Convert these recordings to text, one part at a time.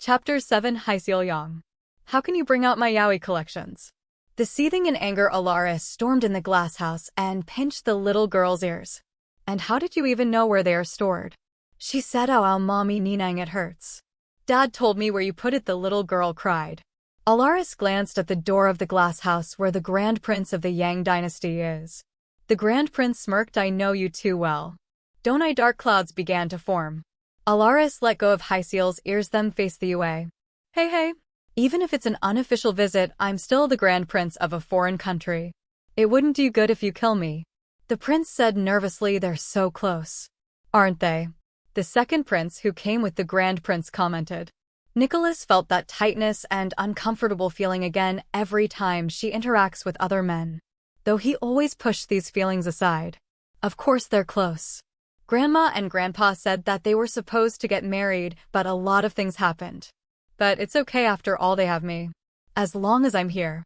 Chapter 7 Fury丨 How can you bring out my yaoi collections? The seething in anger Alarice stormed in the glass house and pinched the little girl's ears. And how did you even know where they are stored? She said, "Oh, mommy ninang, it hurts." Dad told me where you put it, the little girl cried. Alarice glanced at the door of the glass house where the Grand Prince of the Yang dynasty is. The Grand Prince smirked. "I know you too well. Don't I?" Dark clouds began to form. Alarice let go of Fury丨's ears, then faced the UA. Hey. Even if it's an unofficial visit, I'm still the Grand Prince of a foreign country. It wouldn't do good if you kill me. The prince said nervously. They're so close. Aren't they? The second prince, who came with the Grand Prince, commented. Nicholas felt that tightness and uncomfortable feeling again every time she interacts with other men. Though he always pushed these feelings aside. Of course they're close. Grandma and Grandpa said that they were supposed to get married, but a lot of things happened. But it's okay, after all they have me. As long as I'm here.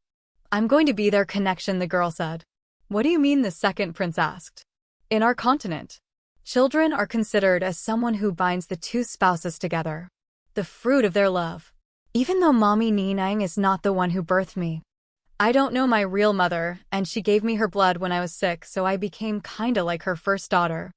I'm going to be their connection, the girl said. What do you mean? The second prince asked. In our continent, children are considered as someone who binds the two spouses together. The fruit of their love. Even though mommy Ninang is not the one who birthed me. I don't know my real mother, and she gave me her blood when I was sick, so I became kinda like her first daughter.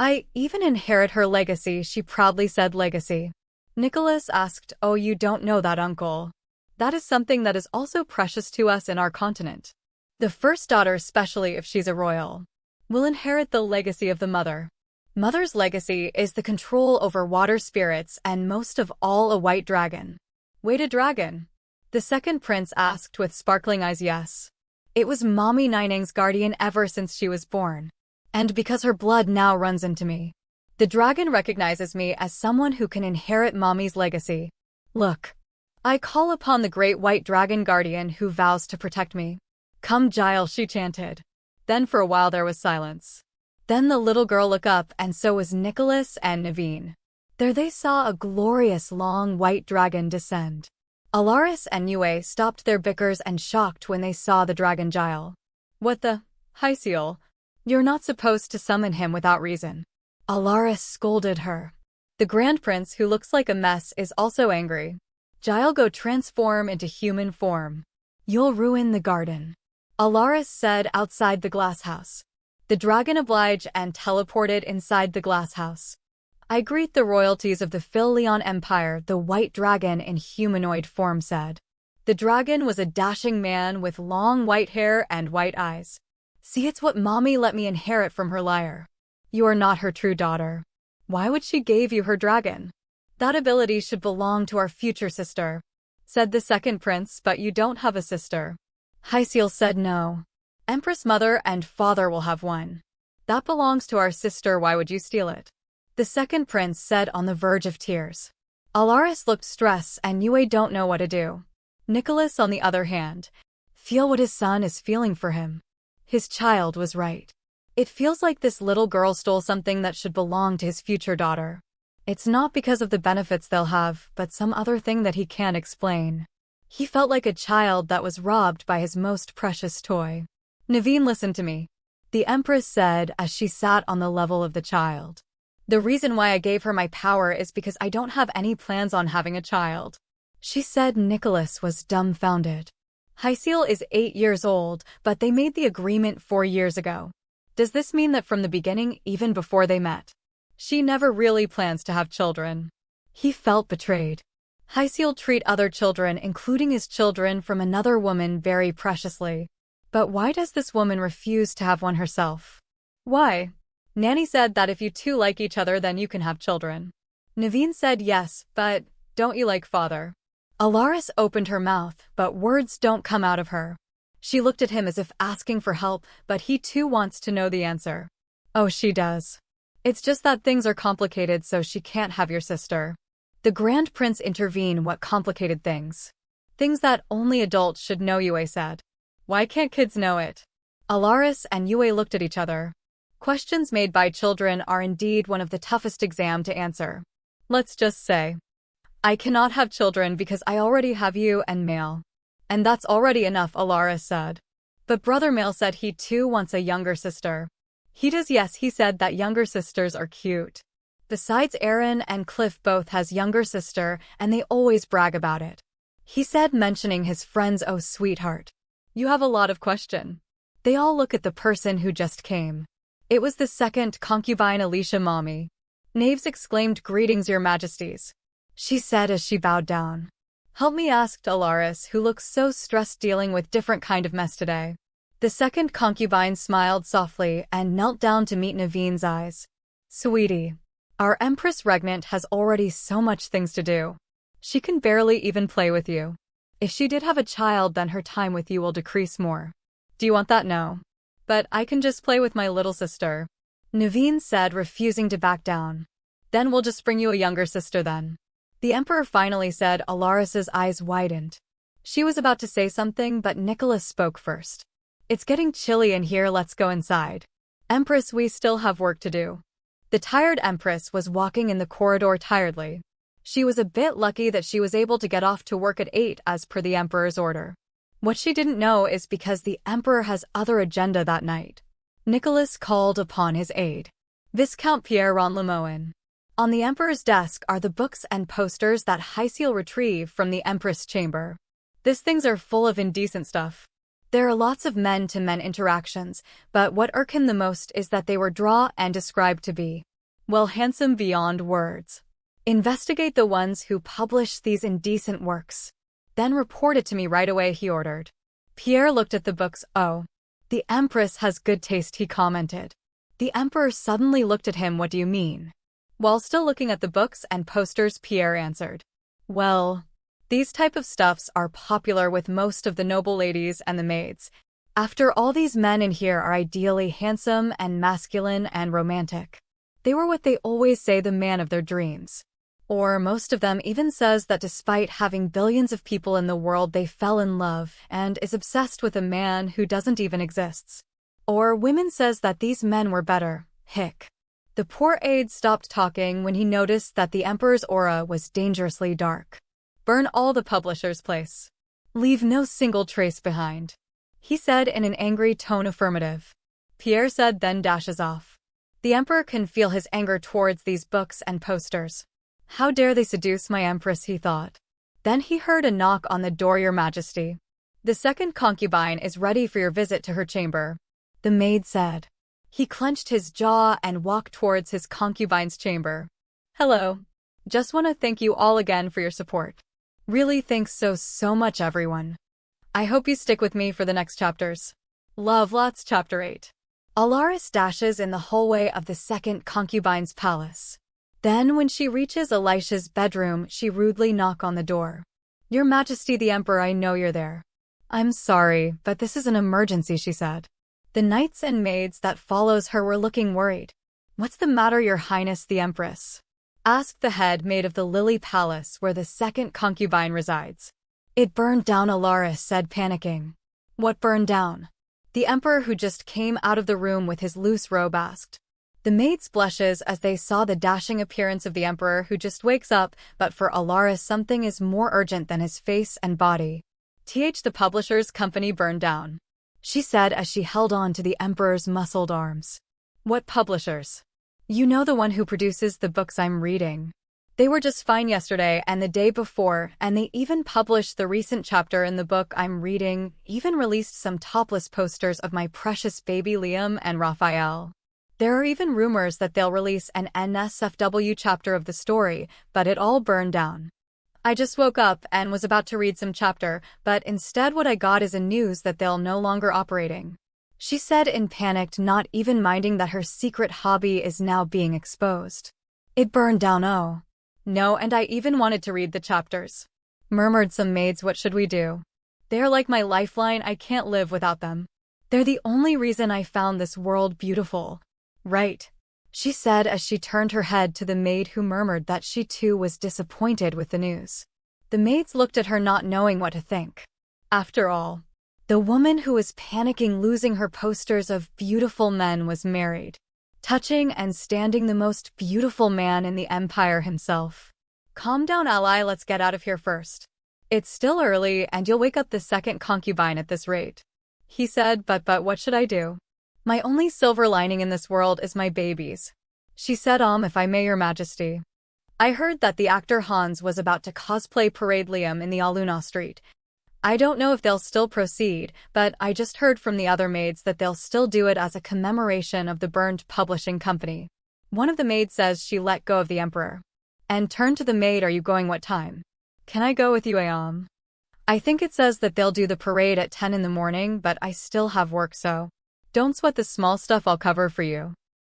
I even inherit her legacy, she proudly said. Legacy? Nicholas asked. Oh, you don't know that, uncle. That is something that is also precious to us in our continent. The first daughter, especially if she's a royal, will inherit the legacy of the mother. Mother's legacy is the control over water spirits and most of all a white dragon. Wait, a dragon? The second prince asked with sparkling eyes. Yes. It was mommy Ninang's guardian ever since she was born. And because her blood now runs into me. The dragon recognizes me as someone who can inherit mommy's legacy. Look. I call upon the great white dragon guardian who vows to protect me. Come, Giles, she chanted. Then for a while there was silence. Then the little girl looked up, and so was Nicholas and Naveen. There they saw a glorious long white dragon descend. Alarice and Yue stopped their bickers and shocked when they saw the dragon. Giles. What the? Fury丨, you're not supposed to summon him without reason. Alarice scolded her. The Grand Prince, who looks like a mess, is also angry. Giles, go transform into human form. You'll ruin the garden. Alarice said outside the glass house. The dragon obliged and teleported inside the glass house. I greet the royalties of the Fury丨Empire, the white dragon in humanoid form said. The dragon was a dashing man with long white hair and white eyes. See, it's what mommy let me inherit from her liar. You are not her true daughter. Why would she give you her dragon? That ability should belong to our future sister, said the second prince. But you don't have a sister. Fury丨 said. No. Empress mother and father will have one. That belongs to our sister. Why would you steal it? The second prince said, on the verge of tears. Alarice looked stressed, and Yue don't know what to do. Nicholas, on the other hand, feel what his son is feeling for him. His child was right. It feels like this little girl stole something that should belong to his future daughter. It's not because of the benefits they'll have, but some other thing that he can't explain. He felt like a child that was robbed by his most precious toy. Naveen, listen to me, the Empress said as she sat on the level of the child. The reason why I gave her my power is because I don't have any plans on having a child. She said. Nicholas was dumbfounded. Fury丨 is 8 years old, but they made the agreement 4 years ago. Does this mean that from the beginning, even before they met, she never really plans to have children? He felt betrayed. Fury丨 treat other children, including his children from another woman, very preciously. But why does this woman refuse to have one herself? Why? Nanny said that if you two like each other, then you can have children. Naveen said yes, but don't you like father? Alarice opened her mouth, but words don't come out of her. She looked at him as if asking for help, but he too wants to know the answer. Oh, she does. It's just that things are complicated, so she can't have your sister. The Grand Prince intervened. What complicated things? Things that only adults should know, Yue said. Why can't kids know it? Alarice and Yue looked at each other. Questions made by children are indeed one of the toughest exam to answer. Let's just say, I cannot have children because I already have you and Male. And that's already enough, Alarice said. But brother Male said he too wants a younger sister. He does. Yes, he said that younger sisters are cute. Besides Aaron and Cliff both has younger sister and they always brag about it. He said, mentioning his friends. Oh, sweetheart. You have a lot of question. They all look at the person who just came. It was the second concubine Alicia Mommy. Knaves exclaimed, greetings, your majesties. She said as she bowed down. Help me, asked Alarice, who looks so stressed dealing with different kind of mess today. The second concubine smiled softly and knelt down to meet Naveen's eyes. Sweetie, our Empress Regnant has already so much things to do. She can barely even play with you. If she did have a child, then her time with you will decrease more. Do you want that? No. But I can just play with my little sister. Naveen said, refusing to back down. Then we'll just bring you a younger sister then. The Emperor finally said. Alarice's eyes widened. She was about to say something, but Nicholas spoke first. It's getting chilly in here, let's go inside. Empress, we still have work to do. The tired Empress was walking in the corridor tiredly. She was a bit lucky that she was able to get off to work at 8 as per the Emperor's order. What she didn't know is because the Emperor has other agenda that night. Nicholas called upon his aide, Viscount Pierre Lemoine. On the Emperor's desk are the books and posters that Hyciel retrieved from the Empress chamber. These things are full of indecent stuff. There are lots of men-to-men interactions, but what irked him the most is that they were drawn and described to be, well, handsome beyond words. Investigate the ones who publish these indecent works. Then report it to me right away, he ordered. Pierre looked at the books. Oh, the Empress has good taste, he commented. The Emperor suddenly looked at him. What do you mean? While still looking at the books and posters, Pierre answered. Well, these type of stuffs are popular with most of the noble ladies and the maids. After all, these men in here are ideally handsome and masculine and romantic. They were what they always say, the man of their dreams. Or most of them even says that despite having billions of people in the world, they fell in love and is obsessed with a man who doesn't even exist. Or women says that these men were better. Hick. The poor aide stopped talking when he noticed that the Emperor's aura was dangerously dark. Burn all the publishers' place. Leave no single trace behind. He said in an angry tone. Affirmative. Pierre said, then dashes off. The Emperor can feel his anger towards these books and posters. How dare they seduce my Empress, he thought. Then he heard a knock on the door. Your Majesty. The second concubine is ready for your visit to her chamber. The maid said. He clenched his jaw and walked towards his concubine's chamber. Hello. Just want to thank you all again for your support. Really thanks so much, everyone. I hope you stick with me for the next chapters. Love lots. Chapter 8. Alarice dashes in the hallway of the second concubine's palace. Then when she reaches Alicia's bedroom, she rudely knocks on the door. Your Majesty, the Emperor, I know you're there. I'm sorry, but this is an emergency, she said. The knights and maids that follows her were looking worried. What's the matter, Your Highness, the Empress? Asked the head maid of the Lily Palace where the second concubine resides. It burned down, Alarice said, panicking. What burned down? The Emperor, who just came out of the room with his loose robe, asked. The maids blushes as they saw the dashing appearance of the Emperor, who just wakes up, but for Alarice something is more urgent than his face and body. The publisher's company burned down, she said as she held on to the Emperor's muscled arms. What publishers? You know, the one who produces the books I'm reading. They were just fine yesterday and the day before, and they even published the recent chapter in the book I'm reading, even released some topless posters of my precious baby Liam and Raphael. There are even rumors that they'll release an NSFW chapter of the story, but it all burned down. I just woke up and was about to read some chapter, but instead what I got is a news that they'll no longer operating. She said in panic, not even minding that her secret hobby is now being exposed. It burned down. Oh. No, and I even wanted to read the chapters. Murmured some maids. What should we do? They're like my lifeline, I can't live without them. They're the only reason I found this world beautiful. Right. She said as she turned her head to the maid, who murmured that she too was disappointed with the news. The maids looked at her, not knowing what to think. After all, the woman who was panicking losing her posters of beautiful men was married, touching and standing the most beautiful man in the empire himself. Calm down, ally, let's get out of here first. It's still early and you'll wake up the second concubine at this rate. He said, but what should I do? My only silver lining in this world is my babies. She said, if I may, Your Majesty. I heard that the actor Hans was about to cosplay Parade Liam in the Aluna Street. I don't know if they'll still proceed, but I just heard from the other maids that they'll still do it as a commemoration of the burned publishing company. One of the maids says she let go of the Emperor. And turned to the maid, Are you going? What time? Can I go with you, Ayam? I think it says that they'll do the parade at 10 in the morning, but I still have work, so don't sweat the small stuff, I'll cover for you.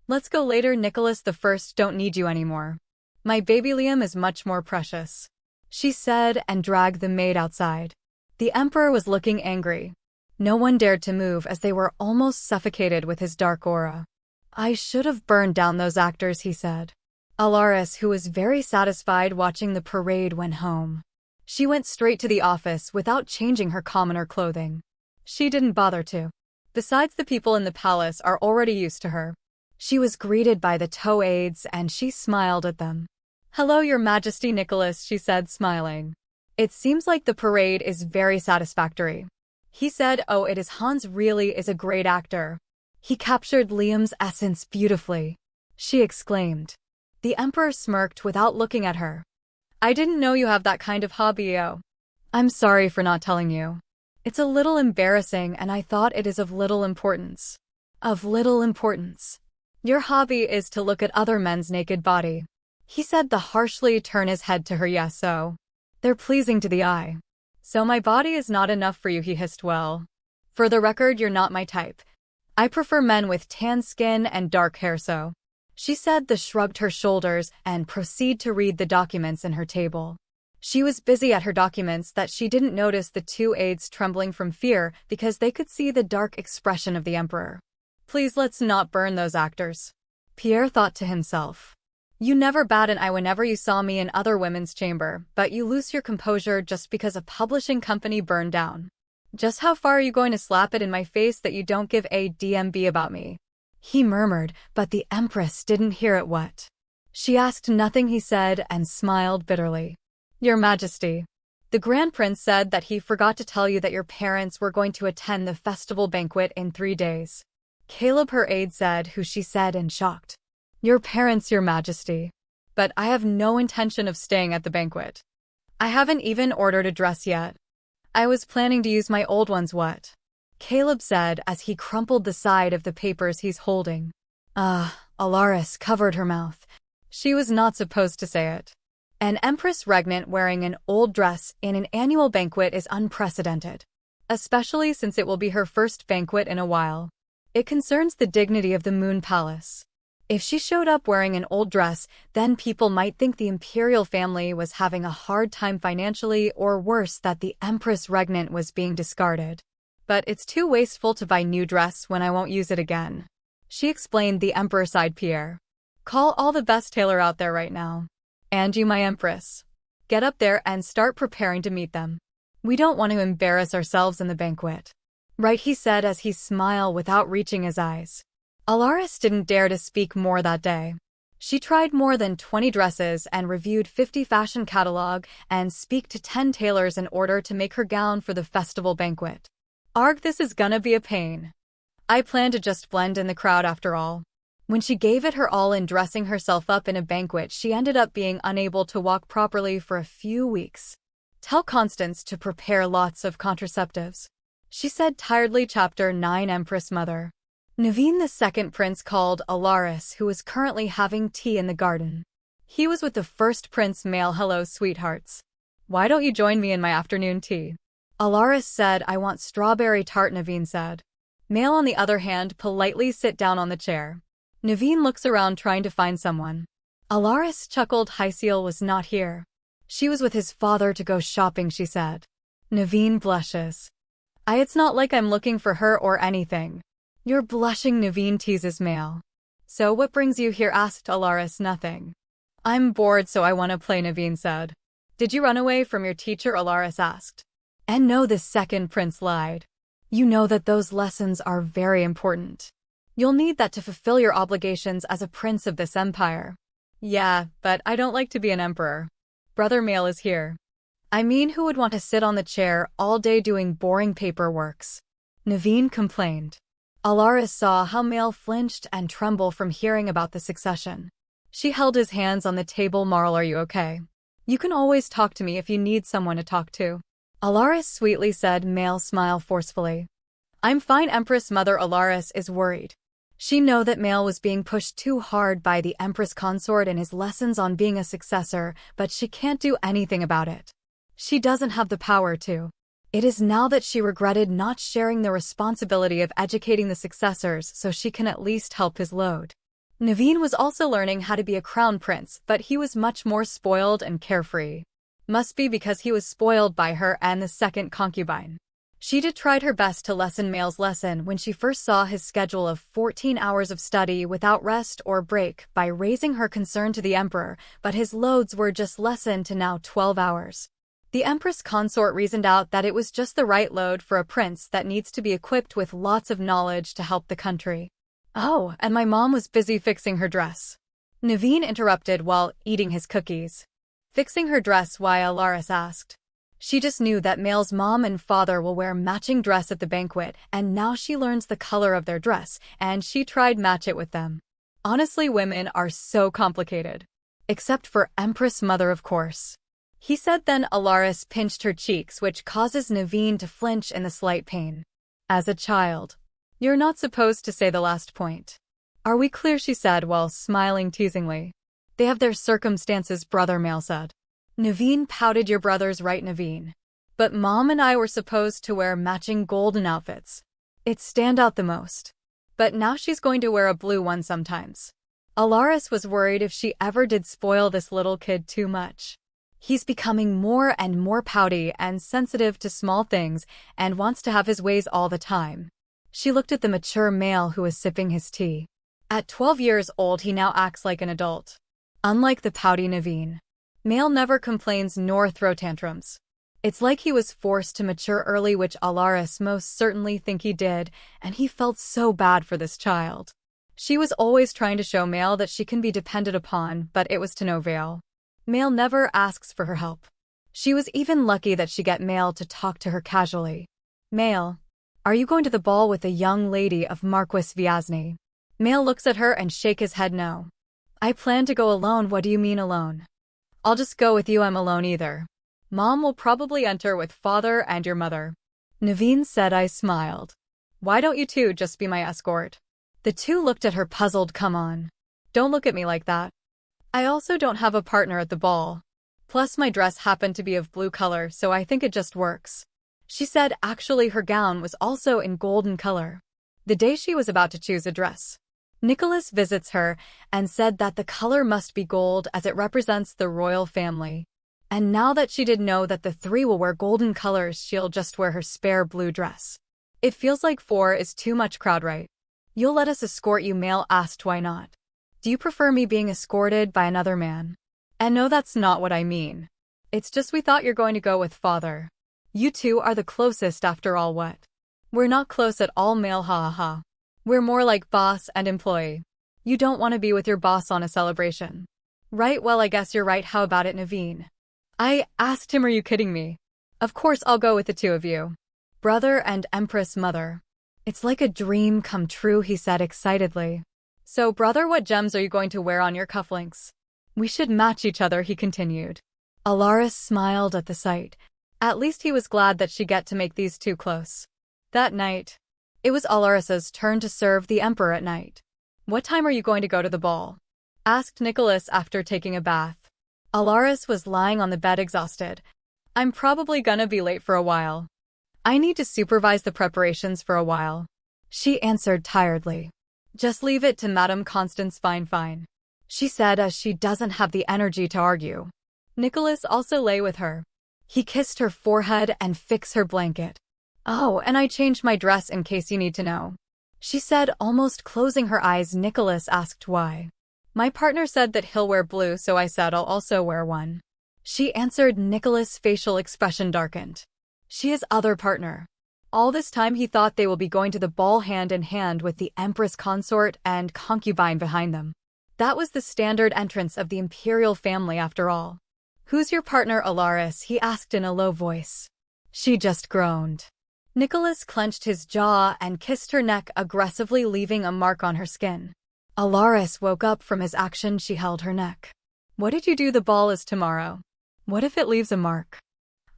Let's go later. Nicholas I don't need you anymore. My baby Liam is much more precious, she said and dragged the maid outside. The Emperor was looking angry. No one dared to move as they were almost suffocated with his dark aura. I should have burned down those actors, he said. Alarice, who was very satisfied watching the parade, went home. She went straight to the office without changing her commoner clothing. She didn't bother to. Besides, the people in the palace are already used to her. She was greeted by the Toe aides and she smiled at them. Hello, Your Majesty, Nicholas, she said, smiling. It seems like the parade is very satisfactory. He said, Oh, it is. Hans really is a great actor. He captured Liam's essence beautifully, she exclaimed. The Emperor smirked without looking at her. I didn't know you have that kind of hobby, oh. I'm sorry for not telling you. It's a little embarrassing and I thought it is of little importance. Of little importance. Your hobby is to look at other men's naked body. He said to harshly turn his head to her. Yes, so they're pleasing to the eye. So my body is not enough for you, he hissed. Well, for the record, you're not my type. I prefer men with tan skin and dark hair, so she said. Shrugged her shoulders and proceeded to read the documents in her table. She was busy at her documents that she didn't notice the two aides trembling from fear because they could see the dark expression of the Emperor. Please, let's not burn those actors, Pierre thought to himself. You never bat an eye whenever you saw me in other women's chamber, but you lose your composure just because a publishing company burned down. Just how far are you going to slap it in my face that you don't give a DMB about me? He murmured, but the Empress didn't hear it. What? She asked nothing, he said, and smiled bitterly. Your Majesty, the Grand Prince said that he forgot to tell you that your parents were going to attend the festival banquet in 3 days. Caleb, her aide, said, who she said in shocked. Your parents, Your Majesty. But I have no intention of staying at the banquet. I haven't even ordered a dress yet. I was planning to use my old ones. What? Caleb said as he crumpled the side of the papers he's holding. Alarice covered her mouth. She was not supposed to say it. An empress regnant wearing an old dress in an annual banquet is unprecedented, especially since it will be her first banquet in a while. It concerns the dignity of the Moon Palace. If she showed up wearing an old dress, then people might think the imperial family was having a hard time financially, or worse, that the empress regnant was being discarded. But it's too wasteful to buy new dress when I won't use it again, she explained. The Emperor sighed. Pierre, call all the best tailor out there right now. And you, my Empress, get up there and start preparing to meet them. We don't want to embarrass ourselves in the banquet. Right, he said as he smiled without reaching his eyes. Alarice didn't dare to speak more that day. She tried more than 20 dresses and reviewed 50 fashion catalog and speak to 10 tailors in order to make her gown for the festival banquet. Arg, this is gonna be a pain. I plan to just blend in the crowd after all. When she gave it her all in dressing herself up in a banquet, she ended up being unable to walk properly for a few weeks. Tell Constance to prepare lots of contraceptives, she said tiredly. Chapter 9. Empress Mother. Naveen, the second prince, called Alarice, who was currently having tea in the garden. He was with the first prince. Male. Hello, sweethearts. Why don't you join me in my afternoon tea? Alarice said. I want strawberry tart, Naveen said. Male, on the other hand, politely sit down on the chair. Naveen looks around trying to find someone. Alarice chuckled. Hyseal was not here. She was with his father to go shopping, she said. Naveen blushes. It's not like I'm looking for her or anything. You're blushing, Naveen teases Male. So what brings you here? Asked Alarice. Nothing. I'm bored, so I want to play, Naveen said. Did you run away from your teacher? Alarice asked. And no, the second prince lied. You know that those lessons are very important. You'll need that to fulfill your obligations as a prince of this empire. Yeah, but I don't like to be an emperor. Brother Male is here. I mean, who would want to sit on the chair all day doing boring paperworks? Naveen complained. Alarice saw how Male flinched and trembled from hearing about the succession. She held his hands on the table. Marl, are you okay? You can always talk to me if you need someone to talk to. Alarice sweetly said, Male smile forcefully. I'm fine. Empress Mother Alarice is worried. She know that Male was being pushed too hard by the Empress consort in his lessons on being a successor, but she can't do anything about it. She doesn't have the power to. It is now that she regretted not sharing the responsibility of educating the successors so she can at least help his load. Naveen was also learning how to be a crown prince, but he was much more spoiled and carefree. Must be because he was spoiled by her and the second concubine. She did tried her best to lessen Male's lesson when she first saw his schedule of 14 hours of study without rest or break by raising her concern to the emperor, but his loads were just lessened to now 12 hours. The Empress consort reasoned out that it was just the right load for a prince that needs to be equipped with lots of knowledge to help the country. Oh, and my mom was busy fixing her dress. Naveen interrupted while eating his cookies. Fixing her dress? Why? Alarice asked. She just knew that Male's mom and father will wear matching dress at the banquet, and now she learns the color of their dress, and she tried match it with them. Honestly, women are so complicated. Except for Empress Mother, of course. He said. Then Alarice pinched her cheeks, which causes Naveen to flinch in the slight pain. As a child. You're not supposed to say the last point. Are we clear? She said while smiling teasingly. They have their circumstances, brother. Male said. Naveen pouted. Your brother's right, Naveen. But Mom and I were supposed to wear matching golden outfits. It stand out the most. But now she's going to wear a blue one sometimes. Alarice was worried if she ever did spoil this little kid too much. He's becoming more and more pouty and sensitive to small things and wants to have his ways all the time. She looked at the mature Male who was sipping his tea. At 12 years old, he now acts like an adult. Unlike the pouty Naveen. Male never complains nor throw tantrums. It's like he was forced to mature early, which Alarice most certainly think he did, and he felt so bad for this child. She was always trying to show Male that she can be depended upon, but it was to no avail. Male never asks for her help. She was even lucky that she got Male to talk to her casually. Male, are you going to the ball with the young lady of Marquis Vyazny? Male looks at her and shake his head no. I plan to go alone. What do you mean alone? I'll just go with you. I'm alone either. Mom will probably enter with father and your mother. Naveen said. I smiled. Why don't you two just be my escort? The two looked at her puzzled. Come on. Don't look at me like that. I also don't have a partner at the ball. Plus my dress happened to be of blue color, so I think it just works. She said actually her gown was also in golden color. The day she was about to choose a dress. Nicholas visits her and said that the color must be gold as it represents the royal family. And now that she did know that the three will wear golden colors, she'll just wear her spare blue dress. It feels like 4 is too much crowd, right? You'll let us escort you? Male asked. Why not? Do you prefer me being escorted by another man? And no, that's not what I mean. It's just we thought you're going to go with father. You two are the closest after all. What? We're not close at all. Male ha ha ha. We're more like boss and employee. You don't want to be with your boss on a celebration. Right? Well, I guess you're right. How about it, Naveen? I asked him. Are you kidding me? Of course I'll go with the two of you. Brother and Empress Mother. It's like a dream come true, he said excitedly. So, brother, what gems are you going to wear on your cufflinks? We should match each other, he continued. Alarice smiled at the sight. At least he was glad that she get to make these two close. That night, it was Alarice's turn to serve the emperor at night. What time are you going to go to the ball? Asked Nicholas after taking a bath. Alarice was lying on the bed exhausted. I'm probably gonna be late for a while. I need to supervise the preparations for a while. She answered tiredly. Just leave it to Madame Constance. Fine. She said as she doesn't have the energy to argue. Nicholas also lay with her. He kissed her forehead and fixed her blanket. Oh, and I changed my dress in case you need to know. She said, almost closing her eyes. Nicholas asked why. My partner said that he'll wear blue, so I said I'll also wear one. She answered. Nicholas' facial expression darkened. She is other partner. All this time he thought they will be going to the ball hand in hand with the Empress consort and concubine behind them. That was the standard entrance of the imperial family after all. Who's your partner, Alarice? He asked in a low voice. She just groaned. Nicholas clenched his jaw and kissed her neck aggressively, leaving a mark on her skin. Alarice woke up from his action. She held her neck. What did you do? The ball is tomorrow. What if it leaves a mark?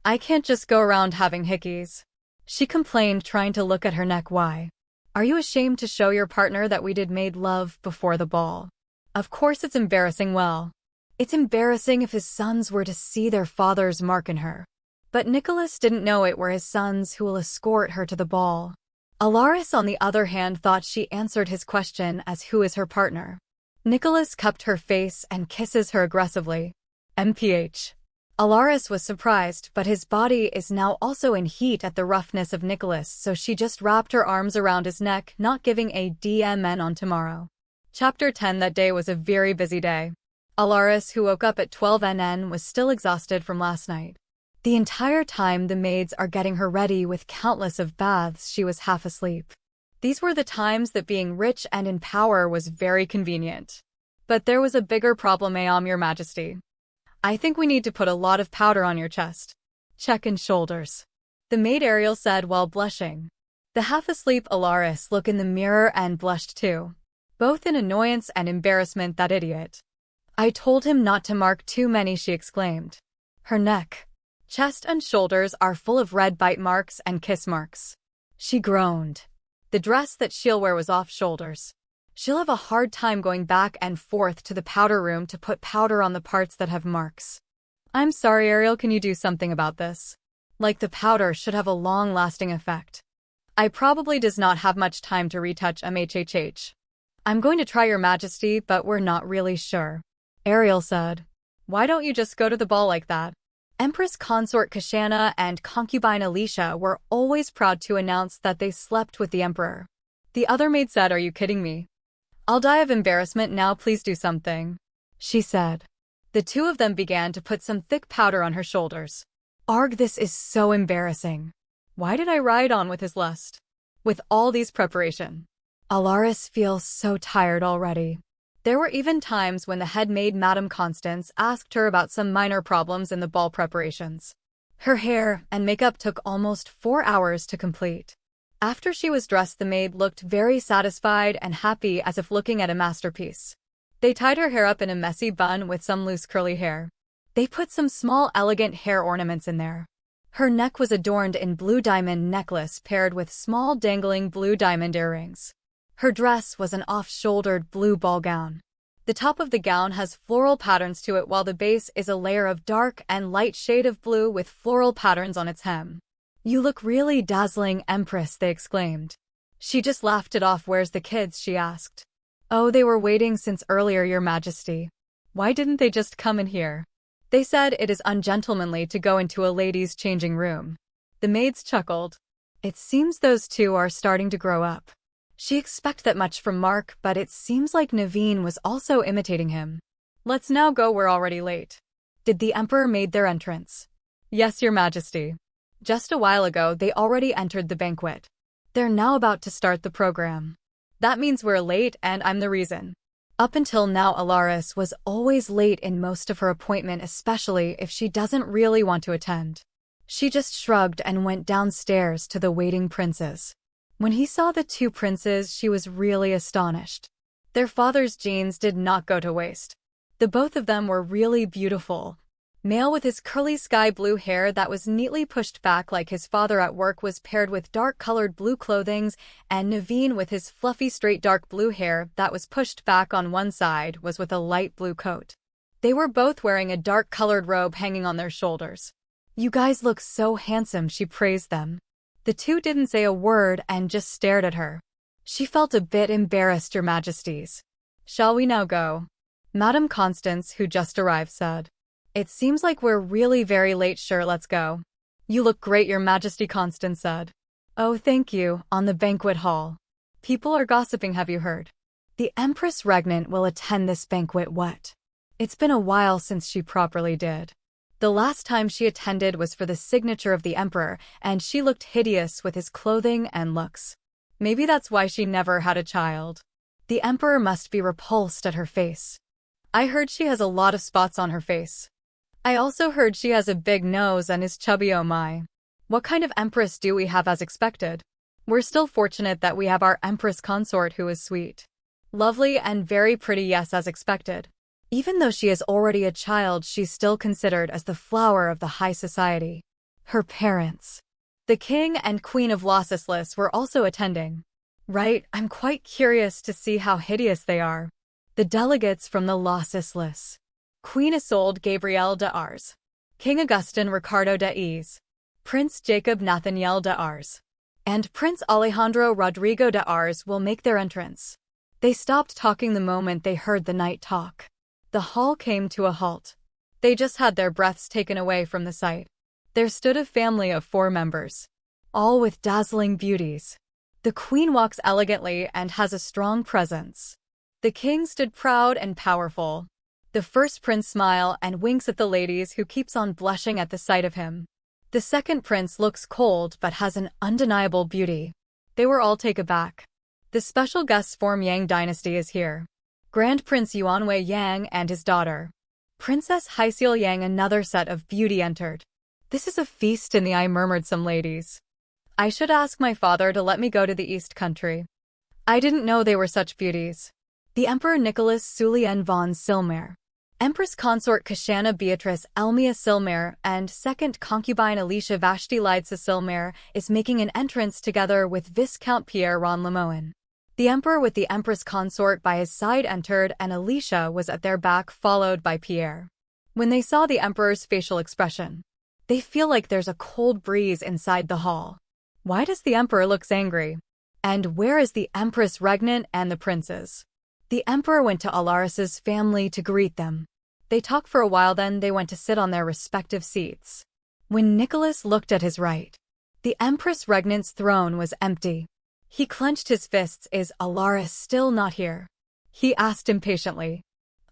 I can't just go around having hickeys. She complained, trying to look at her neck. Why? Are you ashamed to show your partner that we made love before the ball? Of course it's embarrassing. Well, it's embarrassing if his sons were to see their father's mark in her. But Nicholas didn't know it were his sons who will escort her to the ball. Alarice, on the other hand, thought she answered his question as who is her partner. Nicholas cupped her face and kisses her aggressively. MPH. Alarice was surprised, but his body is now also in heat at the roughness of Nicholas, so she just wrapped her arms around his neck, not giving a DMN on tomorrow. Chapter 10. That day was a very busy day. Alarice, who woke up at 12 NN, was still exhausted from last night. The entire time the maids are getting her ready with countless of baths, she was half asleep. These were the times that being rich and in power was very convenient. But there was a bigger problem. Your Majesty. I think we need to put a lot of powder on your chest. Check and shoulders. The maid Ariel said while blushing. The half-asleep Alarice looked in the mirror and blushed too. Both in annoyance and embarrassment. That idiot. I told him not to mark too many, she exclaimed. Her neck, chest and shoulders are full of red bite marks and kiss marks. She groaned. The dress that she'll wear was off shoulders. She'll have a hard time going back and forth to the powder room to put powder on the parts that have marks. I'm sorry, Ariel, can you do something about this? Like, the powder should have a long-lasting effect. I probably does not have much time to retouch MHHH. I'm going to try, Your Majesty, but we're not really sure. Ariel said. Why don't you just go to the ball like that? Empress Consort Kashana and concubine Alicia were always proud to announce that they slept with the Emperor. The other maid said, Are you kidding me? I'll die of embarrassment now, please do something, she said. The two of them began to put some thick powder on her shoulders. Arg, this is so embarrassing. Why did I ride on with his lust? With all these preparation. Alarice feels so tired already. There were even times when the head maid Madame Constance asked her about some minor problems in the ball preparations. Her hair and makeup took almost 4 hours to complete. After she was dressed, the maid looked very satisfied and happy, as if looking at a masterpiece. They tied her hair up in a messy bun with some loose curly hair. They put some small elegant hair ornaments in there. Her neck was adorned in blue diamond necklace paired with small dangling blue diamond earrings. Her dress was an off-shouldered blue ball gown. The top of the gown has floral patterns to it, while the base is a layer of dark and light shade of blue with floral patterns on its hem. You look really dazzling, Empress, they exclaimed. She just laughed it off. Where's the kids? She asked. Oh, they were waiting since earlier, Your Majesty. Why didn't they just come in here? They said it is ungentlemanly to go into a ladies' changing room. The maids chuckled. It seems those two are starting to grow up. She expected that much from Mark, but it seems like Naveen was also imitating him. Let's now go, we're already late. Did the Emperor made their entrance? Yes, Your Majesty. Just a while ago, they already entered the banquet. They're now about to start the program. That means we're late, and I'm the reason. Up until now, Alarice was always late in most of her appointment, especially if she doesn't really want to attend. She just shrugged and went downstairs to the waiting princes. When he saw the two princes, she was really astonished. Their father's genes did not go to waste. The both of them were really beautiful. Male with his curly sky blue hair that was neatly pushed back like his father at work was paired with dark-colored blue clothing, and Naveen with his fluffy straight dark blue hair that was pushed back on one side was with a light blue coat. They were both wearing a dark-colored robe hanging on their shoulders. You guys look so handsome, she praised them. The two didn't say a word and just stared at her. She felt a bit embarrassed, Your Majesties. Shall we now go? Madame Constance, who just arrived, said. It seems like we're really very late. Sure, let's go. You look great, Your Majesty, Constance said. Oh, thank you. On the banquet hall. People are gossiping, have you heard? The Empress Regnant will attend this banquet. What? It's been a while since she properly did. The last time she attended was for the signature of the Emperor, and she looked hideous with his clothing and looks. Maybe that's why she never had a child. The Emperor must be repulsed at her face. I heard she has a lot of spots on her face. I also heard she has a big nose and is chubby. Oh my. What kind of Empress do we have? As expected. We're still fortunate that we have our Empress Consort, who is sweet. Lovely and very pretty, yes, as expected. Even though she is already a child, she's still considered as the flower of the high society. Her parents, the king and queen of Lossless, were also attending. Right, I'm quite curious to see how hideous they are. The delegates from the Lossless: Queen Isolde Gabrielle de Ars, King Augustin Ricardo de Ys, Prince Jacob Nathaniel de Ars, and Prince Alejandro Rodrigo de Ars will make their entrance. They stopped talking the moment they heard the night talk. The hall came to a halt. They just had their breaths taken away from the sight. There stood a family of 4 members, all with dazzling beauties. The queen walks elegantly and has a strong presence. The king stood proud and powerful. The first prince smiles and winks at the ladies, who keeps on blushing at the sight of him. The second prince looks cold but has an undeniable beauty. They were all taken aback. The special guest from Yang dynasty is here. Grand Prince Yuanwei Yang and his daughter, Princess Haixiao Yang. Another set of beauty entered. This is a feast in the eye, murmured some ladies. I should ask my father to let me go to the East Country. I didn't know they were such beauties. The Emperor Nicholas Sullian von Silmer, Empress Consort Kashana Beatrice Elmia Silmer, and second concubine Alicia Vashti Liedsa Silmer is making an entrance together with Viscount Pierre Ron Lemoine. The Emperor with the Empress Consort by his side entered, and Alicia was at their back, followed by Pierre. When they saw the Emperor's facial expression, they feel like there's a cold breeze inside the hall. Why does the Emperor look angry? And where is the Empress Regnant and the princes? The Emperor went to Alarice's family to greet them. They talked for a while, then they went to sit on their respective seats. When Nicholas looked at his right, the Empress Regnant's throne was empty. He clenched his fists. Is Alarice still not here? He asked impatiently.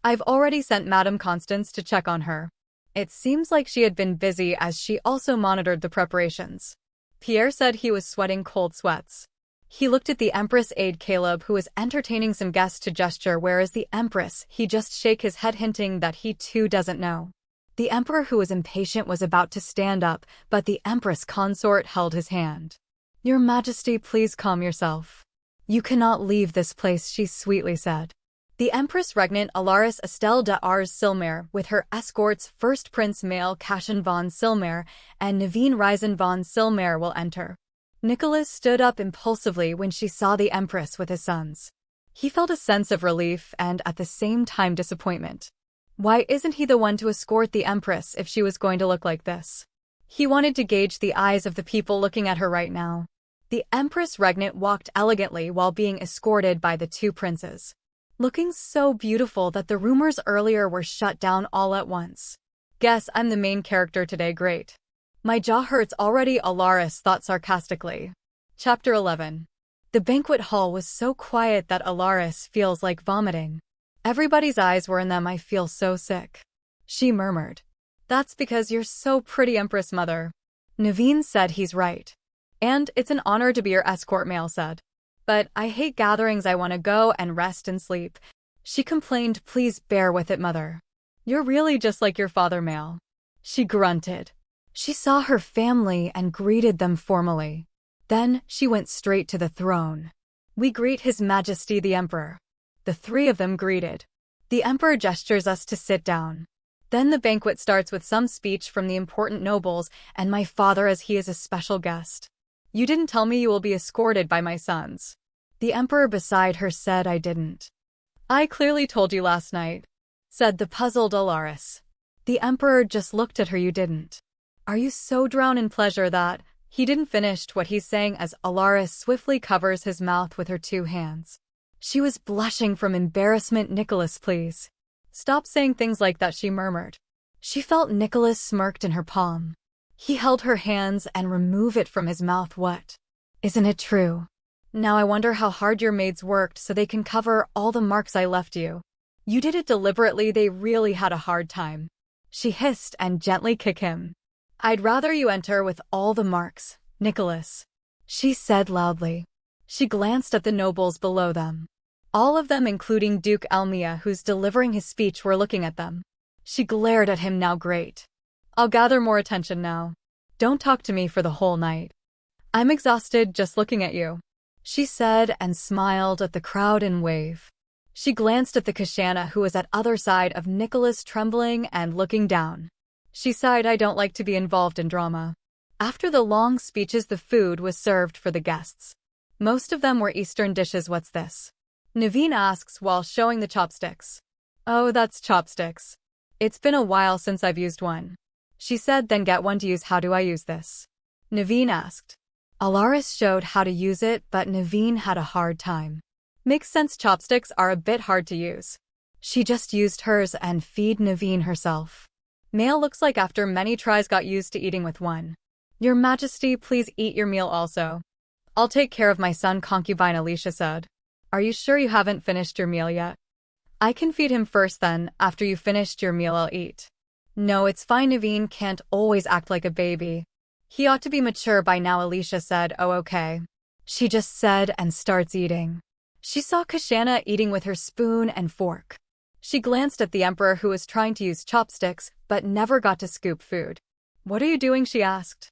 I've already sent Madame Constance to check on her. It seems like she had been busy, as she also monitored the preparations. Pierre said he was sweating cold sweats. He looked at the Empress aide Caleb, who was entertaining some guests, to gesture, whereas the Empress, he just shake his head, hinting that he too doesn't know. The Emperor, who was impatient, was about to stand up, but the Empress Consort held his hand. Your Majesty, please calm yourself. You cannot leave this place, she sweetly said. The Empress Regnant Alarice Estelle de Ars Silmer, with her escorts First Prince Male Cashin von Silmer and Naveen Risen von Silmer, will enter. Nicholas stood up impulsively when she saw the Empress with his sons. He felt a sense of relief and at the same time disappointment. Why isn't he the one to escort the Empress if she was going to look like this? He wanted to gauge the eyes of the people looking at her right now. The Empress Regnant walked elegantly while being escorted by the 2 princes, looking so beautiful that the rumors earlier were shut down all at once. Guess I'm the main character today, great. My jaw hurts already, Alarice thought sarcastically. Chapter 11. The banquet hall was so quiet that Alarice feels like vomiting. Everybody's eyes were in them. I feel so sick, she murmured. That's because you're so pretty, Empress Mother. Naveen said he's right. And it's an honor to be your escort, Male said. But I hate gatherings, I want to go and rest and sleep, she complained. Please bear with it, Mother. You're really just like your father, Male, she grunted. She saw her family and greeted them formally. Then she went straight to the throne. We greet His Majesty the Emperor. The 3 of them greeted. The Emperor gestures us to sit down. Then the banquet starts with some speech from the important nobles and my father, as he is a special guest. You didn't tell me you will be escorted by my sons. The Emperor beside her said. I didn't. I clearly told you last night, said the puzzled Alarice. The Emperor just looked at her. You didn't. Are you so drowned in pleasure that he didn't finish what he's saying as Alarice swiftly covers his mouth with her 2 hands. She was blushing from embarrassment. Nicholas, please. Stop saying things like that, she murmured. She felt Nicholas smirked in her palm. He held her hands and removed it from his mouth. What? Isn't it true? Now I wonder how hard your maids worked so they can cover all the marks I left you. You did it deliberately. They really had a hard time, she hissed, and gently kicked him. I'd rather you enter with all the marks, Nicholas, she said loudly. She glanced at the nobles below them. All of them, including Duke Elmia, who's delivering his speech, were looking at them. She glared at him. Now great. I'll gather more attention now. Don't talk to me for the whole night. I'm exhausted just looking at you, she said, and smiled at the crowd in wave. She glanced at the Kashana who was at other side of Nicholas, trembling and looking down. She sighed, I don't like to be involved in drama. After the long speeches, the food was served for the guests. Most of them were Eastern dishes. What's this? Naveen asks while showing the chopsticks. Oh, that's chopsticks. It's been a while since I've used one. She said, then get one to use. How do I use this? Naveen asked. Alarice showed how to use it, but Naveen had a hard time. Makes sense, chopsticks are a bit hard to use. She just used hers and feed Naveen herself. Mail looks like after many tries got used to eating with one. Your Majesty, please eat your meal also. I'll take care of my son, concubine Alicia said. Are you sure you haven't finished your meal yet? I can feed him first, then, after you finished your meal I'll eat. No, it's fine, Naveen can't always act like a baby. He ought to be mature by now, Alicia said. Oh, okay. She just said and starts eating. She saw Kashana eating with her spoon and fork. She glanced at the Emperor who was trying to use chopsticks, but never got to scoop food. What are you doing? She asked.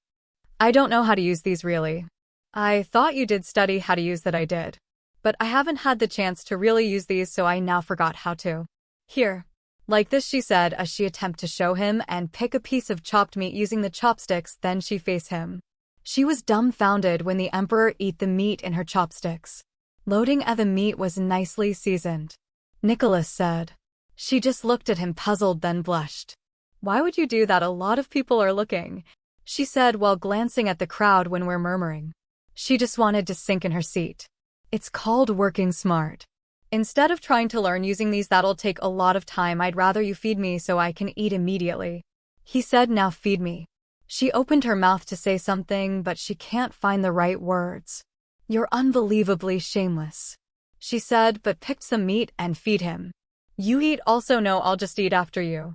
I don't know how to use these really. I thought you did study how to use that. I did. But I haven't had the chance to really use these, so I now forgot how to. Here. Like this, she said as she attempted to show him and pick a piece of chopped meat using the chopsticks, then she faced him. She was dumbfounded when the Emperor ate the meat in her chopsticks. Loading at the meat was nicely seasoned. Nicholas said. She just looked at him puzzled, then blushed. Why would you do that? A lot of people are looking, she said while glancing at the crowd when we're murmuring. She just wanted to sink in her seat. It's called working smart. Instead of trying to learn using these that'll take a lot of time, I'd rather you feed me so I can eat immediately. He said, now feed me. She opened her mouth to say something, but she can't find the right words. You're unbelievably shameless, she said, but picked some meat and feed him. You eat also? No, I'll just eat after you.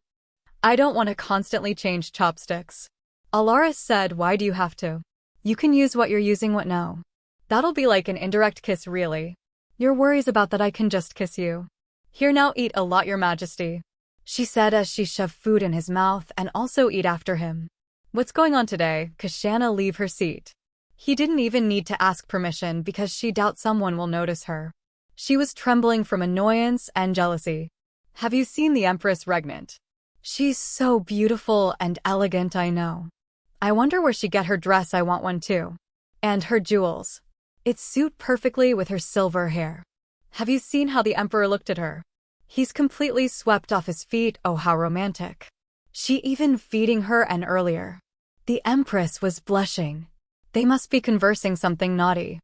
I don't want to constantly change chopsticks. Alarice said, why do you have to? You can use what you're using. What? No. That'll be like an indirect kiss, really. Your worries about that? I can just kiss you. Here, now eat a lot, Your Majesty, she said as she shoved food in his mouth and also eat after him. What's going on today? Kashana leave her seat. He didn't even need to ask permission because she doubts someone will notice her. She was trembling from annoyance and jealousy. Have you seen the Empress Regnant? She's so beautiful and elegant, I know. I wonder where she get her dress. I want one too. And her jewels. It suit perfectly with her silver hair. Have you seen how the Emperor looked at her? He's completely swept off his feet. Oh, how romantic. She even feeding her, and earlier. The Empress was blushing. They must be conversing something naughty.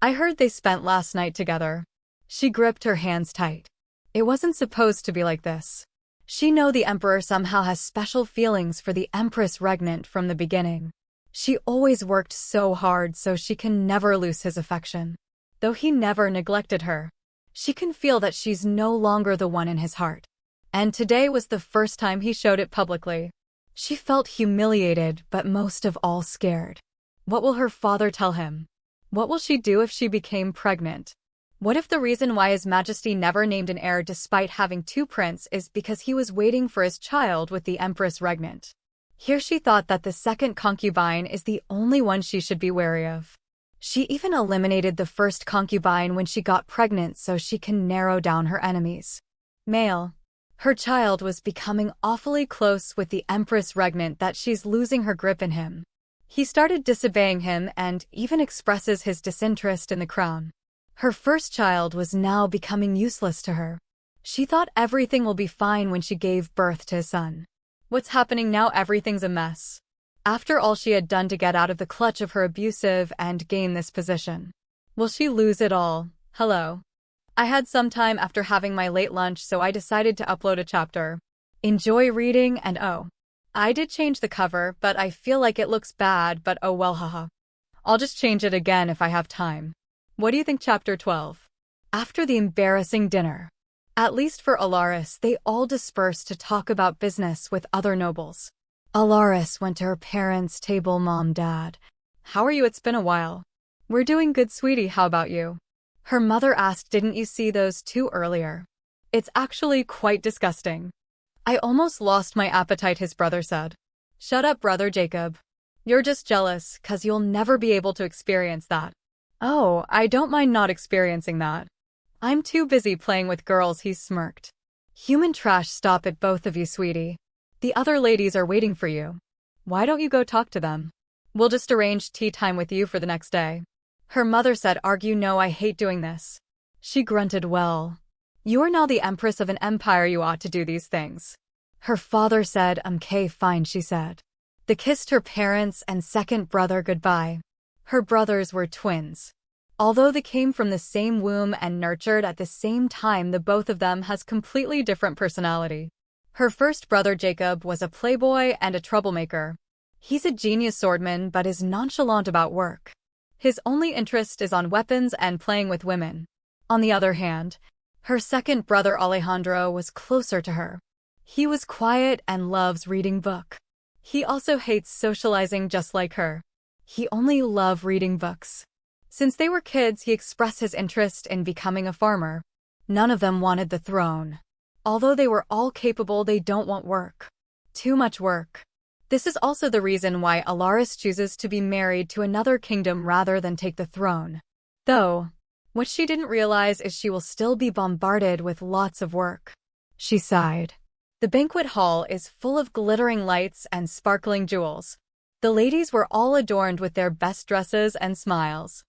I heard they spent last night together. She gripped her hands tight. It wasn't supposed to be like this. She know the Emperor somehow has special feelings for the Empress Regnant from the beginning. She always worked so hard so she can never lose his affection. Though he never neglected her, she can feel that she's no longer the one in his heart. And today was the first time he showed it publicly. She felt humiliated, but most of all scared. What will her father tell him? What will she do if she became pregnant? What if the reason why His Majesty never named an heir despite having two princes is because he was waiting for his child with the Empress Regnant? Here she thought that the second concubine is the only one she should be wary of. She even eliminated the first concubine when she got pregnant so she can narrow down her enemies. Male. Her child was becoming awfully close with the Empress Regnant that she's losing her grip in him. He started disobeying him and even expresses his disinterest in the crown. Her first child was now becoming useless to her. She thought everything will be fine when she gave birth to a son. What's happening now? Everything's a mess. After all she had done to get out of the clutch of her abusive and gain this position. Will she lose it all? Hello. I had some time after having my late lunch, so I decided to upload a chapter. Enjoy reading, and oh. I did change the cover, but I feel like it looks bad, but oh well, haha. I'll just change it again if I have time. What do you think? Chapter 12. After the embarrassing dinner. At least for Alarice, they all dispersed to talk about business with other nobles. Alarice went to her parents' table. Mom, Dad. How are you? It's been a while. We're doing good, sweetie. How about you? Her mother asked, didn't you see those two earlier? It's actually quite disgusting. I almost lost my appetite, his brother said. Shut up, brother Jacob. You're just jealous, 'cause you'll never be able to experience that. Oh, I don't mind not experiencing that. I'm too busy playing with girls, he smirked. Human trash, stop it, both of you, sweetie. The other ladies are waiting for you. Why don't you go talk to them? We'll just arrange tea time with you for the next day. Her mother said, argue, no, I hate doing this. She grunted, well, you are now the empress of an empire, you ought to do these things. Her father said, okay, fine, she said. They kissed her parents and second brother goodbye. Her brothers were twins. Although they came from the same womb and nurtured at the same time, the both of them has completely different personality. Her first brother Jacob was a playboy and a troublemaker. He's a genius swordsman but is nonchalant about work. His only interest is on weapons and playing with women. On the other hand, her second brother Alejandro was closer to her. He was quiet and loves reading books. He also hates socializing just like her. He only loved reading books. Since they were kids, he expressed his interest in becoming a farmer. None of them wanted the throne. Although they were all capable, they don't want work. Too much work. This is also the reason why Alarice chooses to be married to another kingdom rather than take the throne. Though, what she didn't realize is she will still be bombarded with lots of work. She sighed. The banquet hall is full of glittering lights and sparkling jewels. The ladies were all adorned with their best dresses and smiles.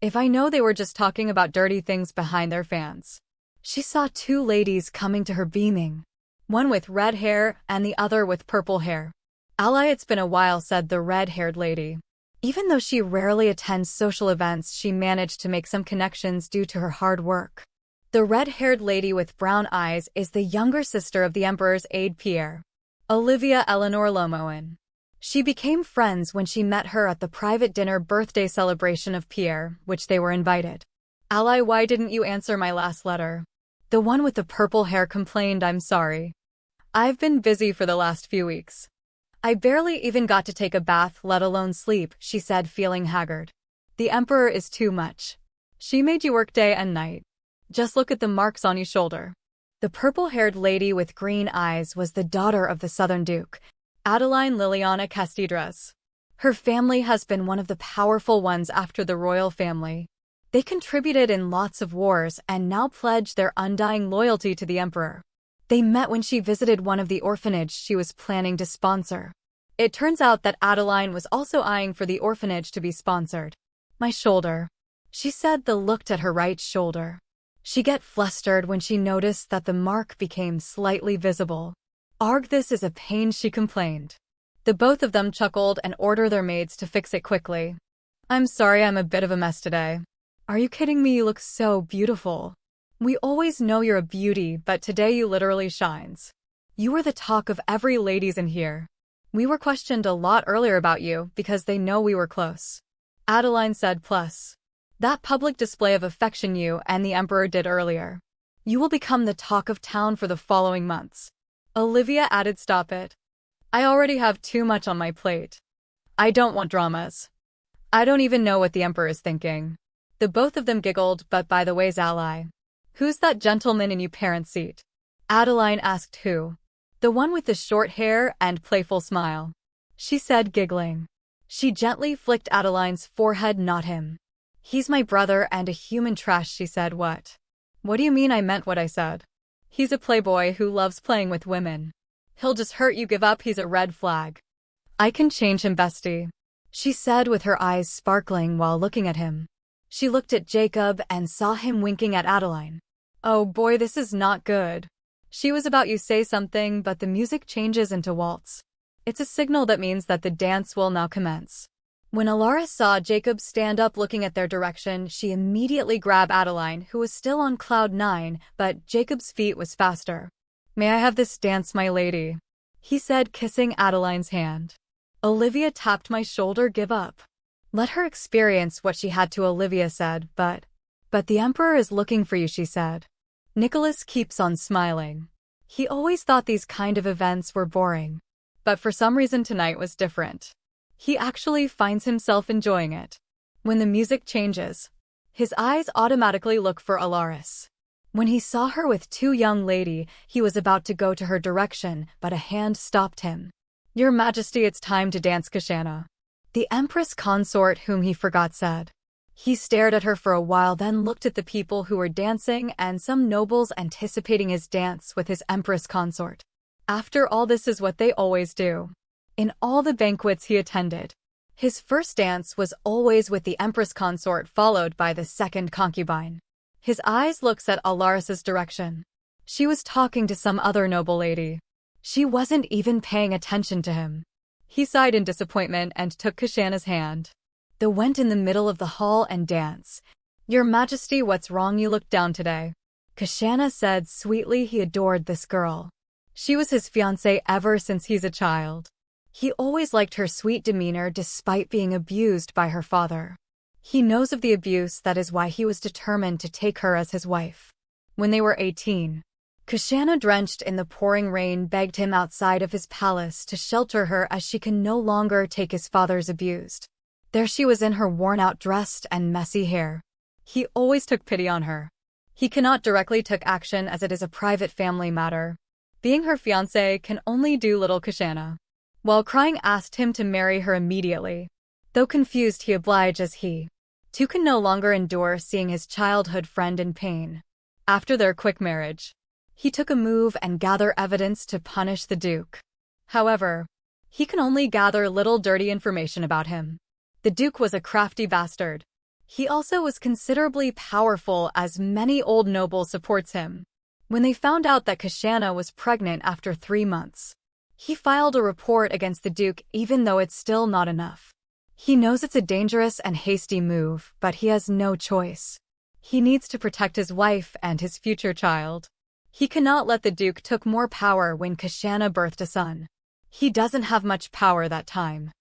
If I know they were just talking about dirty things behind their fans. She saw two ladies coming to her beaming. One with red hair and the other with purple hair. Ally, it's been a while, said the red-haired lady. Even though she rarely attends social events, she managed to make some connections due to her hard work. The red-haired lady with brown eyes is the younger sister of the emperor's aide Pierre, Olivia Eleanor Lomoen. She became friends when she met her at the private dinner birthday celebration of Pierre, which they were invited. Ally, why didn't you answer my last letter? The one with the purple hair complained, I'm sorry. I've been busy for the last few weeks. I barely even got to take a bath, let alone sleep, she said, feeling haggard. The emperor is too much. She made you work day and night. Just look at the marks on your shoulder. The purple-haired lady with green eyes was the daughter of the Southern Duke, Adeline Liliana Castidras. Her family has been one of the powerful ones after the royal family. They contributed in lots of wars and now pledge their undying loyalty to the emperor. They met when she visited one of the orphanages she was planning to sponsor. It turns out that Adeline was also eyeing for the orphanage to be sponsored. My shoulder. She said, looked at her right shoulder. She get flustered when she noticed that the mark became slightly visible. Arg, this is a pain, she complained. The both of them chuckled and ordered their maids to fix it quickly. I'm sorry, I'm a bit of a mess today. Are you kidding me? You look so beautiful. We always know you're a beauty, but today you literally shines. You were the talk of every ladies in here. We were questioned a lot earlier about you because they know we were close. Adeline said, plus that public display of affection you and the emperor did earlier. You will become the talk of town for the following months. Olivia added, stop it. I already have too much on my plate. I don't want dramas. I don't even know what the emperor is thinking. The both of them giggled, but by the way, Ally. Who's that gentleman in your parents' seat? Adeline asked. Who? The one with the short hair and playful smile. She said, giggling. She gently flicked Adeline's forehead, not him. He's my brother and a human trash, she said. What? What do you mean? I meant what I said. He's a playboy who loves playing with women. He'll just hurt you, give up, he's a red flag. I can change him, bestie, she said with her eyes sparkling while looking at him. She looked at Jacob and saw him winking at Adeline. Oh boy, this is not good. She was about to say something, but the music changes into waltz. It's a signal that means that the dance will now commence. When Alarice saw Jacob stand up looking at their direction, she immediately grabbed Adeline, who was still on cloud 9, but Jacob's feet was faster. May I have this dance, my lady? He said, kissing Adeline's hand. Olivia tapped my shoulder, give up. Let her experience what she had to, Olivia said, but the emperor is looking for you, she said. Nicholas keeps on smiling. He always thought these kind of events were boring. But for some reason tonight was different. He actually finds himself enjoying it. When the music changes, his eyes automatically look for Alarice. When he saw her with two young ladies, he was about to go to her direction, but a hand stopped him. Your Majesty, it's time to dance Kashana. The Empress consort, whom he forgot, said. He stared at her for a while, then looked at the people who were dancing and some nobles anticipating his dance with his empress consort. After all, this is what they always do. In all the banquets he attended, his first dance was always with the empress consort, followed by the second concubine. His eyes looked at Alarice's direction. She was talking to some other noble lady. She wasn't even paying attention to him. He sighed in disappointment and took Kashana's hand. They went in the middle of the hall and danced. "Your Majesty, what's wrong? You look down today." Kashana said sweetly he adored this girl. She was his fiancée ever since he's a child. He always liked her sweet demeanor despite being abused by her father. He knows of the abuse, that is why he was determined to take her as his wife. When they were 18, Kashana, drenched in the pouring rain, begged him outside of his palace to shelter her as she can no longer take his father's abuse. There she was in her worn-out dress and messy hair. He always took pity on her. He cannot directly take action as it is a private family matter. Being her fiancé can only do little. Kashana, while crying, asked him to marry her immediately. Though confused, he obliged as he, too, can no longer endure seeing his childhood friend in pain. After their quick marriage, he took a move and gather evidence to punish the Duke. However, he can only gather little dirty information about him. The Duke was a crafty bastard. He also was considerably powerful, as many old nobles supports him. When they found out that Kashana was pregnant after 3 months, he filed a report against the Duke, even though it's still not enough. He knows it's a dangerous and hasty move, but he has no choice. He needs to protect his wife and his future child. He cannot let the Duke take more power when Kashana birthed a son. He doesn't have much power that time.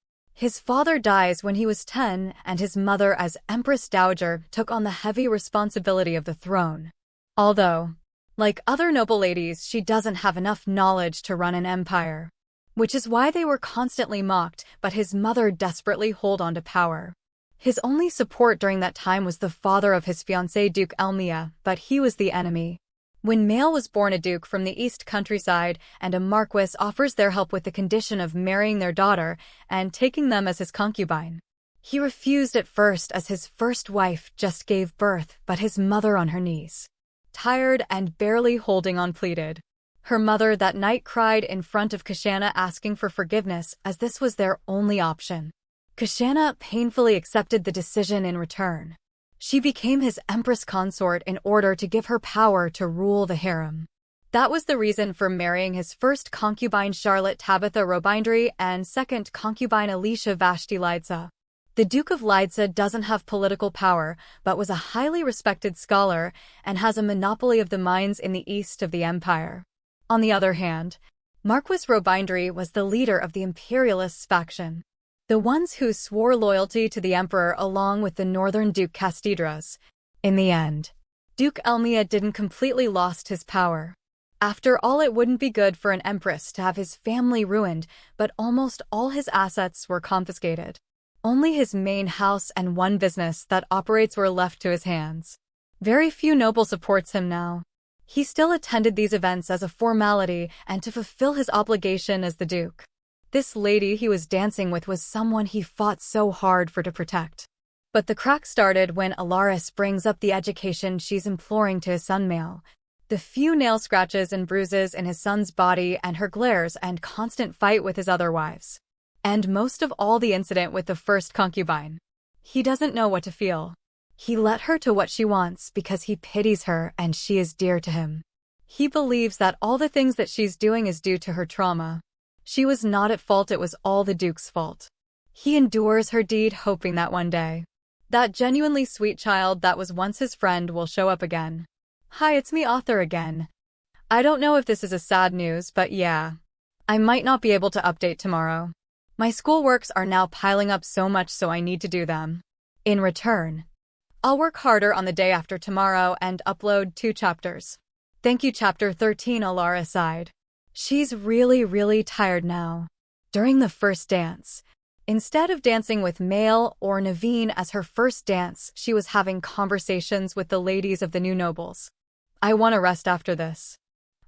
His father dies when he was 10, and his mother, as Empress Dowager, took on the heavy responsibility of the throne. Although, like other noble ladies, she doesn't have enough knowledge to run an empire, which is why they were constantly mocked, but his mother desperately held on to power. His only support during that time was the father of his fiancée, Duke Elmia, but he was the enemy. When Mael was born, a duke from the east countryside and a marquis offers their help with the condition of marrying their daughter and taking them as his concubine. He refused at first, as his first wife just gave birth, but his mother, on her knees, tired and barely holding on, pleaded. Her mother that night cried in front of Kashana, asking for forgiveness, as this was their only option. Kashana painfully accepted the decision in return. She became his empress consort in order to give her power to rule the harem. That was the reason for marrying his first concubine Charlotte Tabitha Robindry and second concubine Alicia Vashti Lydsa. The Duke of Lydsa doesn't have political power, but was a highly respected scholar and has a monopoly of the mines in the east of the empire. On the other hand, Marquis Robindry was the leader of the imperialists faction, the ones who swore loyalty to the emperor along with the northern Duke Castidras. In the end, Duke Elmia didn't completely lost his power. After all, it wouldn't be good for an empress to have his family ruined, but almost all his assets were confiscated. Only his main house and one business that operates were left to his hands. Very few nobles supports him now. He still attended these events as a formality and to fulfill his obligation as the Duke. This lady he was dancing with was someone he fought so hard for to protect. But the crack started when Alarice brings up the education she's imploring to his son Mael, the few nail scratches and bruises in his son's body, and her glares and constant fight with his other wives. And most of all, the incident with the first concubine. He doesn't know what to feel. He let her to what she wants because he pities her and she is dear to him. He believes that all the things that she's doing is due to her trauma. She was not at fault, it was all the Duke's fault. He endures her deed, hoping that one day, that genuinely sweet child that was once his friend will show up again. Hi, it's me, author, again. I don't know if this is a sad news, but yeah, I might not be able to update tomorrow. My schoolworks are now piling up so much, so I need to do them. In return, I'll work harder on the day after tomorrow and upload 2 chapters. Thank you. Chapter 13. Alarice sighed. She's really tired now. During the first dance, instead of dancing with Mael or Naveen as her first dance, she was having conversations with the ladies of the new nobles. I want to rest after this.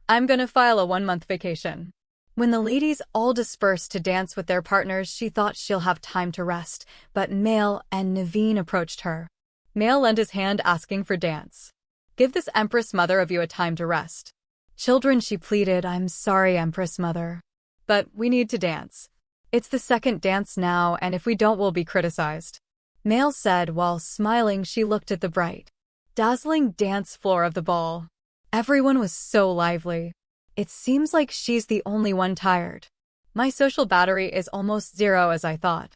I'm gonna file a 1-month vacation. When the ladies all dispersed to dance with their partners, she thought she'll have time to rest, but Mael and Naveen approached her. Male lent his hand asking for dance. Give this Empress mother of you a time to rest. Children, she pleaded, I'm sorry, Empress mother. But we need to dance. It's the second dance now, and if we don't, we'll be criticized. Male said while smiling. She looked at the bright, dazzling dance floor of the ball. Everyone was so lively. It seems like she's the only one tired. My social battery is almost zero as I thought.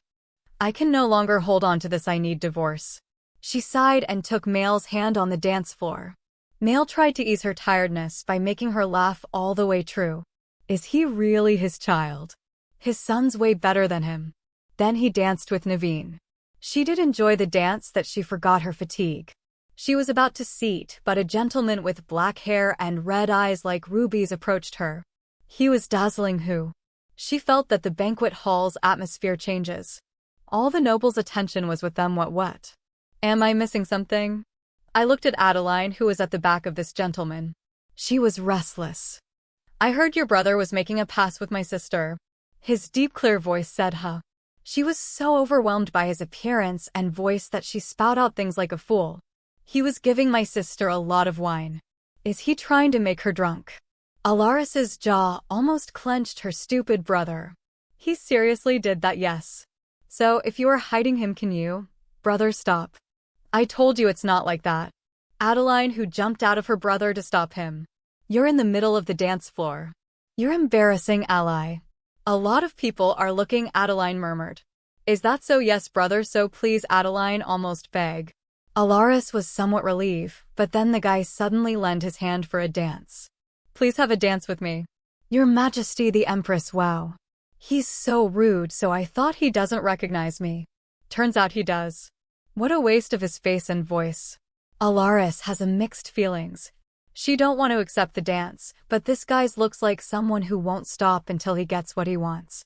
I can no longer hold on to this, I need divorce. She sighed and took Male's hand on the dance floor. Male tried to ease her tiredness by making her laugh all the way through. Is he really his child? His son's way better than him. Then he danced with Naveen. She did enjoy the dance that she forgot her fatigue. She was about to seat, but a gentleman with black hair and red eyes like rubies approached her. He was dazzling who? She felt that the banquet hall's atmosphere changes. All the nobles' attention was with them. What? Am I missing something? I looked at Adeline, who was at the back of this gentleman. She was restless. I heard your brother was making a pass with my sister. His deep, clear voice said, huh? She was so overwhelmed by his appearance and voice that she spout out things like a fool. He was giving my sister a lot of wine. Is he trying to make her drunk? Alarice's jaw almost clenched. Her stupid brother. He seriously did that, yes. So if you are hiding him, can you, brother, stop? I told you it's not like that. Adeline, who jumped out of her brother to stop him. You're in the middle of the dance floor. You're embarrassing, ally. A lot of people are looking, Adeline murmured. Is that so? Yes, brother, so please, Adeline almost begged. Alarice was somewhat relieved, but then the guy suddenly lent his hand for a dance. Please have a dance with me. Your Majesty the Empress, wow. He's so rude, so I thought he doesn't recognize me. Turns out he does. What a waste of his face and voice. Alarice has a mixed feelings. She don't want to accept the dance, but this guy's looks like someone who won't stop until he gets what he wants.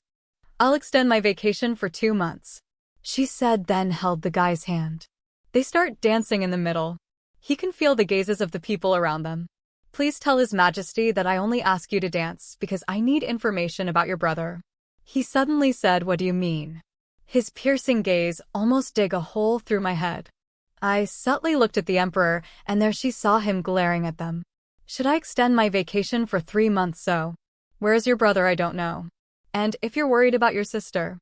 I'll extend my vacation for 2 months, she said, then held the guy's hand. They start dancing in the middle. He can feel the gazes of the people around them. Please tell His Majesty that I only ask you to dance because I need information about your brother. He suddenly said, what do you mean? His piercing gaze almost dug a hole through my head. I subtly looked at the Emperor, and there she saw him glaring at them. Should I extend my vacation for 3 months? So, where's your brother? I don't know. And if you're worried about your sister.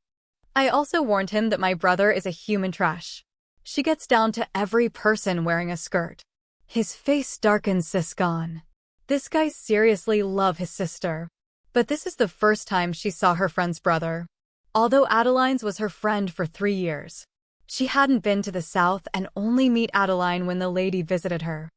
I also warned him that my brother is a human trash. She gets down to every person wearing a skirt. His face darkened. Sis gone. This guy seriously loves his sister. But this is the first time she saw her friend's brother. Although Adeline's was her friend for 3 years. She hadn't been to the south and only meet Adeline when the lady visited her.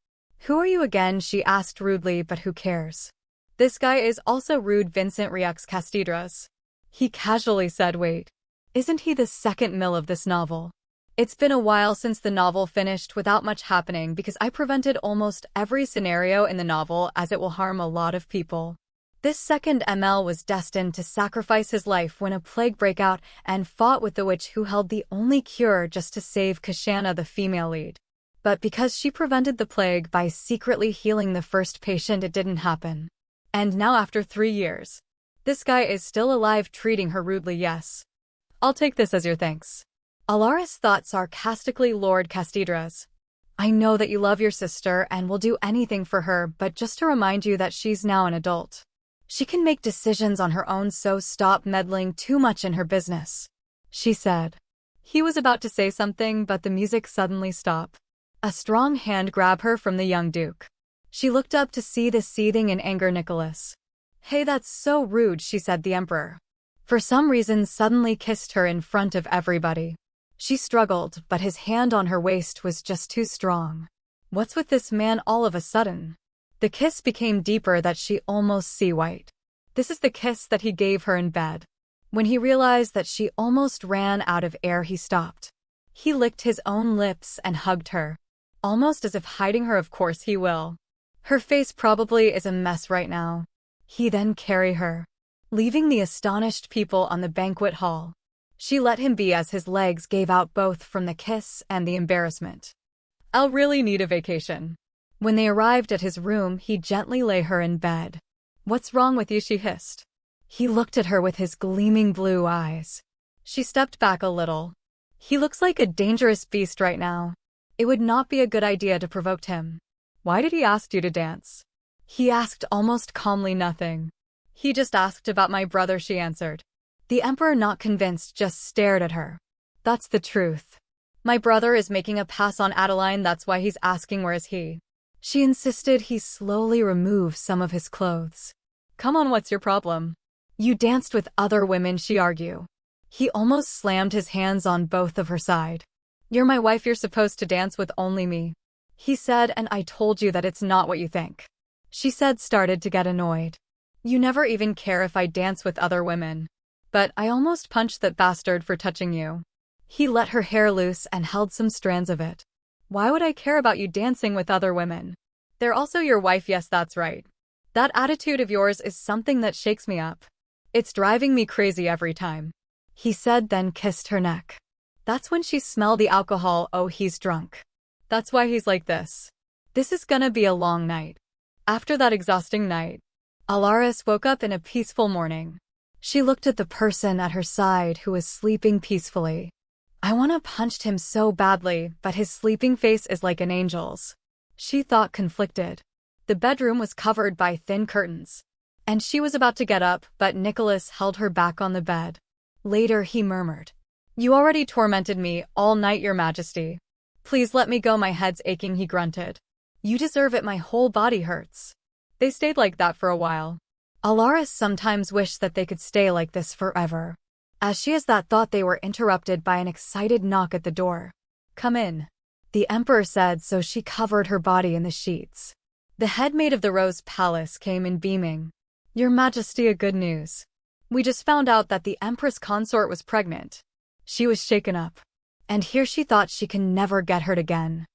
Who are you again? She asked rudely, but who cares? This guy is also rude. Vincent Rieux Castidras. He casually said, wait. Isn't he the second mill of this novel? It's been a while since the novel finished without much happening because I prevented almost every scenario in the novel as it will harm a lot of people. This second ML was destined to sacrifice his life when a plague broke out and fought with the witch who held the only cure just to save Kashana, the female lead. But because she prevented the plague by secretly healing the first patient, it didn't happen. And now after 3 years, this guy is still alive, treating her rudely. Yes. I'll take this as your thanks. Alarice thought sarcastically. Lord Castidras. I know that you love your sister and will do anything for her, but just to remind you that she's now an adult. She can make decisions on her own, so stop meddling too much in her business, she said. He was about to say something, but the music suddenly stopped. A strong hand grabbed her from the young duke. She looked up to see the seething in anger Nicholas. Hey, that's so rude, she said. The Emperor, for some reason, suddenly kissed her in front of everybody. She struggled, but his hand on her waist was just too strong. What's with this man all of a sudden? The kiss became deeper that she almost see white. This is the kiss that he gave her in bed. When he realized that she almost ran out of air, he stopped. He licked his own lips and hugged her, almost as if hiding her. Of course he will. Her face probably is a mess right now. He then carried her, leaving the astonished people on the banquet hall. She let him be as his legs gave out both from the kiss and the embarrassment. I'll really need a vacation. When they arrived at his room, he gently lay her in bed. What's wrong with you? She hissed. He looked at her with his gleaming blue eyes. She stepped back a little. He looks like a dangerous beast right now. It would not be a good idea to provoke him. Why did he ask you to dance? He asked almost calmly nothing. He just asked about my brother, she answered. The emperor, not convinced, just stared at her. That's the truth. My brother is making a pass on Adeline, that's why he's asking where is he. She insisted. He slowly removed some of his clothes. Come on, what's your problem? You danced with other women, she argued. He almost slammed his hands on both of her side. You're my wife, you're supposed to dance with only me. He said, and I told you that it's not what you think. She said, started to get annoyed. You never even care if I dance with other women. But I almost punched that bastard for touching you. He let her hair loose and held some strands of it. Why would I care about you dancing with other women? They're also your wife, yes, that's right. That attitude of yours is something that shakes me up. It's driving me crazy every time. He said, then kissed her neck. That's when she smelled the alcohol. Oh, he's drunk. That's why he's like this. This is gonna be a long night. After that exhausting night, Alarice woke up in a peaceful morning. She looked at the person at her side who was sleeping peacefully. I want to punch him so badly, but his sleeping face is like an angel's. She thought, conflicted. The bedroom was covered by thin curtains, and she was about to get up, but Nicholas held her back on the bed. Later, he murmured, You already tormented me all night, Your Majesty. Please let me go, my head's aching, he grunted. You deserve it, my whole body hurts. They stayed like that for a while. Alarice sometimes wished that they could stay like this forever. As she has that thought, they were interrupted by an excited knock at the door. Come in, the emperor said, so she covered her body in the sheets. The head maid of the Rose Palace came in beaming. Your Majesty, a good news. We just found out that the Empress consort was pregnant. She was shaken up. And here she thought she can never get hurt again.